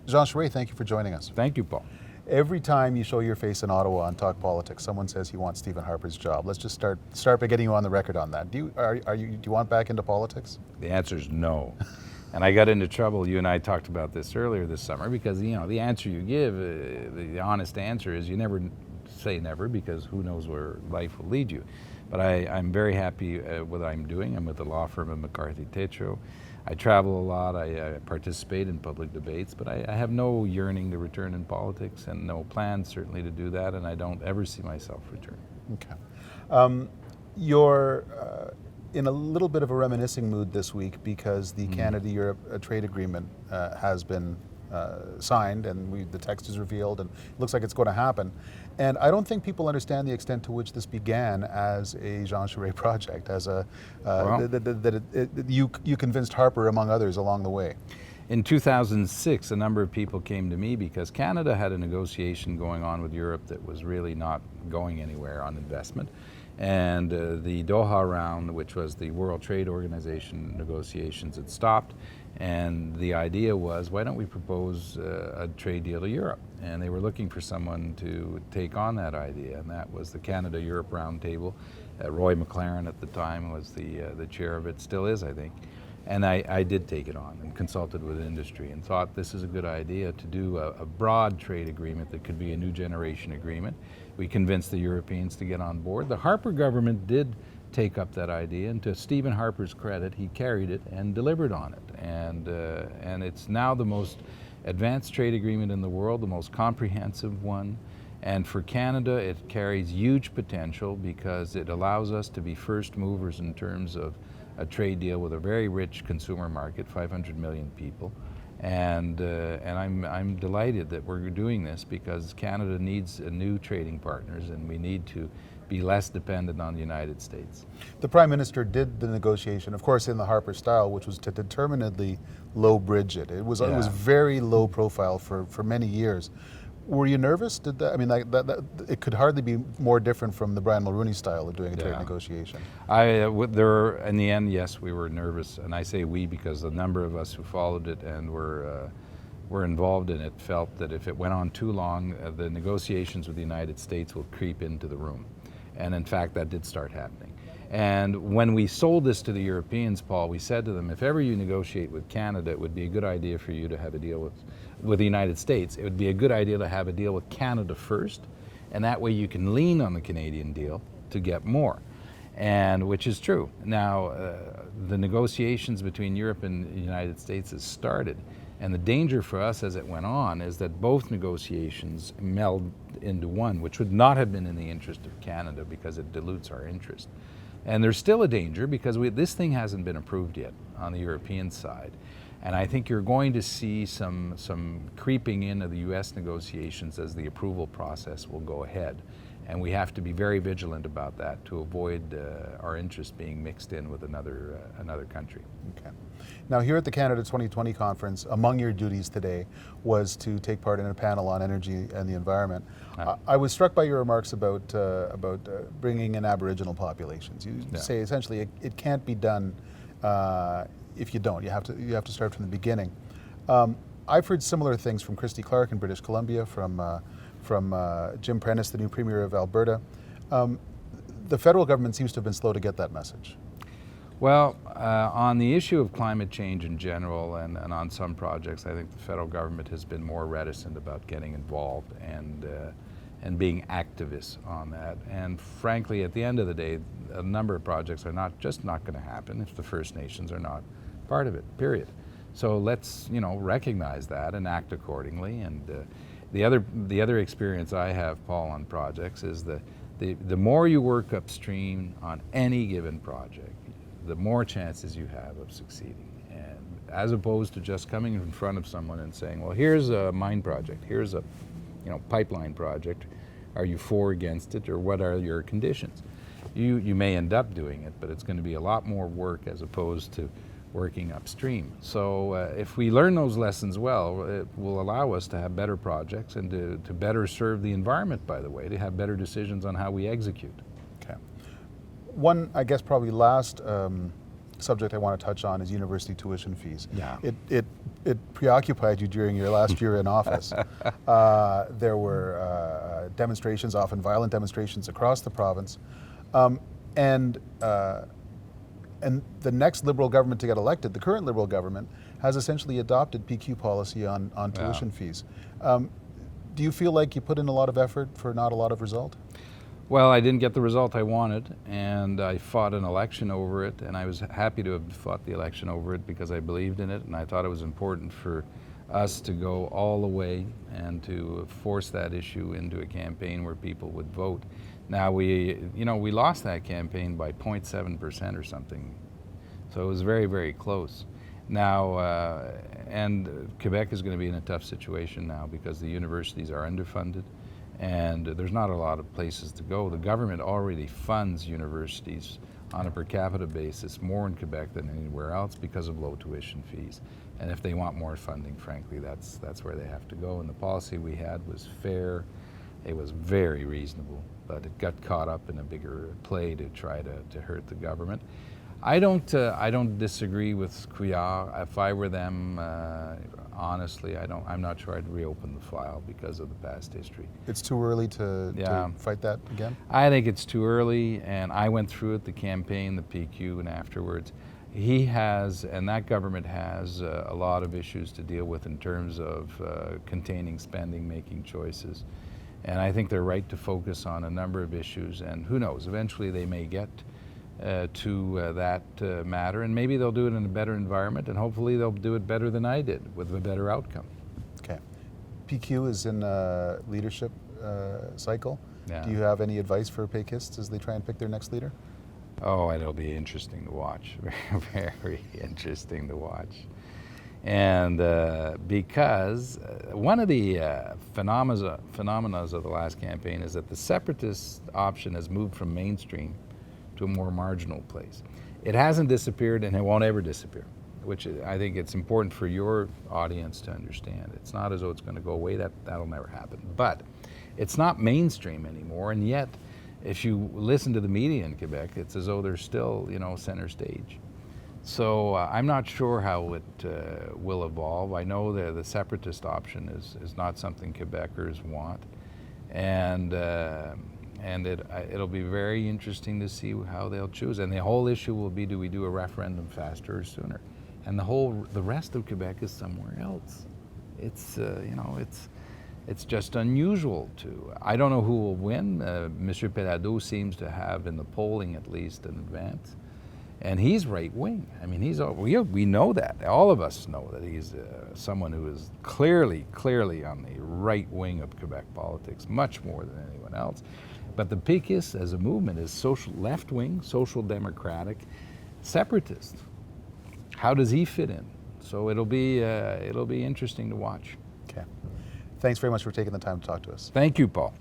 Jean Charest, thank you for joining us. Thank you, Paul. Every time you show your face in Ottawa on Talk Politics, someone says he wants Stephen Harper's job. Let's just start by getting you on the record on that. Do you want back into politics? The answer is no. And I got into trouble. You and I talked about this earlier this summer because the answer you give, the honest answer is you never say never, because who knows where life will lead you. But I'm very happy with what I'm doing. I'm with the law firm of McCarthy Tétrault. I travel a lot. I participate in public debates, but I have no yearning to return in politics and no plans certainly to do that, and I don't ever see myself returning. Okay. You're in a little bit of a reminiscing mood this week because the Canada-Europe trade agreement has been signed, and the text is revealed, and it looks like it's going to happen. And I don't think people understand the extent to which this began as a Jean Charest project, as you convinced Harper, among others, along the way. In 2006, a number of people came to me because Canada had a negotiation going on with Europe that was really not going anywhere on investment. And the Doha round, which was the World Trade Organization negotiations, had stopped. And the idea was, why don't we propose a trade deal to Europe? And they were looking for someone to take on that idea, and that was the Canada-Europe Roundtable. Roy Maclean at the time was the chair of it, still is, I think. And I did take it on and consulted with industry and thought this is a good idea to do a broad trade agreement that could be a new generation agreement. We convinced the Europeans to get on board. The Harper government did take up that idea, and to Stephen Harper's credit, he carried it and delivered on it. And it's now the most advanced trade agreement in the world, the most comprehensive one. And for Canada, it carries huge potential because it allows us to be first movers in terms of a trade deal with a very rich consumer market, 500 million people. And I'm delighted that we're doing this because Canada needs new trading partners, and we need to be less dependent on the United States. The Prime Minister did the negotiation, of course, in the Harper style, which was to determinedly low bridge it. It was very low profile for many years. Were you nervous? Did that? I mean, it could hardly be more different from the Brian Mulroney style of doing a trade negotiation. In the end, yes, we were nervous, and I say we because a number of us who followed it and were involved in it felt that if it went on too long, the negotiations with the United States will creep into the room. And in fact, that did start happening. And when we sold this to the Europeans, Paul, we said to them, if ever you negotiate with Canada, it would be a good idea for you to have a deal with the United States. It would be a good idea to have a deal with Canada first, and that way you can lean on the Canadian deal to get more, and which is true. Now, the negotiations between Europe and the United States has started, and the danger for us as it went on is that both negotiations meld into one, which would not have been in the interest of Canada because it dilutes our interest. And there's still a danger because this thing hasn't been approved yet on the European side. And I think you're going to see some creeping in of the U.S. negotiations as the approval process will go ahead. And we have to be very vigilant about that to avoid our interests being mixed in with another country. Okay. Now, here at the Canada 2020 conference, among your duties today was to take part in a panel on energy and the environment. I was struck by your remarks about bringing in Aboriginal populations. You say essentially it can't be done if you don't. You have to start from the beginning. I've heard similar things from Christy Clark in British Columbia, from Jim Prentice, the new Premier of Alberta. The federal government seems to have been slow to get that message. Well, on the issue of climate change in general and on some projects, I think the federal government has been more reticent about getting involved and being activists on that. And frankly, at the end of the day, a number of projects are not going to happen if the First Nations are not part of it, period. So let's recognize that and act accordingly. And the other experience I have, Paul, on projects is the more you work upstream on any given project, the more chances you have of succeeding. And as opposed to just coming in front of someone and saying, well, here's a mine project, here's a pipeline project, are you for or against it, or what are your conditions? You may end up doing it, but it's going to be a lot more work as opposed to working upstream. So if we learn those lessons well, it will allow us to have better projects and to better serve the environment, by the way, to have better decisions on how we execute. Okay. One, I guess, probably last subject I want to touch on is university tuition fees. Yeah. It preoccupied you during your last year in office. There were demonstrations, often violent demonstrations across the province. And the next Liberal government to get elected, the current Liberal government, has essentially adopted PQ policy on tuition fees. Do you feel like you put in a lot of effort for not a lot of result? Well, I didn't get the result I wanted, and I fought an election over it, and I was happy to have fought the election over it because I believed in it, and I thought it was important for us to go all the way and to force that issue into a campaign where people would vote. Now we lost that campaign by 0.7% or something, so it was very, very close. Now, and Quebec is going to be in a tough situation now because the universities are underfunded and there's not a lot of places to go. The government already funds universities on a per capita basis more in Quebec than anywhere else because of low tuition fees. And if they want more funding, frankly, that's where they have to go. And the policy we had was fair. It was very reasonable, but it got caught up in a bigger play to try to hurt the government. I don't disagree with Couillard. If I were them, honestly, I'm not sure I'd reopen the file because of the past history. It's too early to fight that again? I think it's too early, and I went through it, the campaign, the PQ, and afterwards. He has, and that government has, a lot of issues to deal with in terms of containing spending, making choices. And I think they're right to focus on a number of issues, and who knows, eventually they may get to that matter, and maybe they'll do it in a better environment, and hopefully they'll do it better than I did with a better outcome. Okay. PQ is in a leadership cycle. Yeah. Do you have any advice for Péquistes as they try and pick their next leader? Oh, it'll be interesting to watch. Very, very interesting to watch. And because one of the phenomena of the last campaign is that the separatist option has moved from mainstream to a more marginal place. It hasn't disappeared and it won't ever disappear, which I think it's important for your audience to understand. It's not as though it's going to go away, that'll never happen. But it's not mainstream anymore, and yet if you listen to the media in Quebec, it's as though they're still, center stage. So I'm not sure how it will evolve. I know that the separatist option is not something Quebecers want, and it'll be very interesting to see how they'll choose. And the whole issue will be, do we do a referendum faster or sooner? And the rest of Quebec is somewhere else. It's it's just unusual to. I don't know who will win. Monsieur Pelado seems to have, in the polling at least, an advance. And he's right wing. I mean, we know that. All of us know that he's someone who is clearly on the right wing of Quebec politics, much more than anyone else. But the Péquistes as a movement is social left wing, social democratic, separatist. How does he fit in? So it'll be interesting to watch. Okay. Thanks very much for taking the time to talk to us. Thank you, Paul.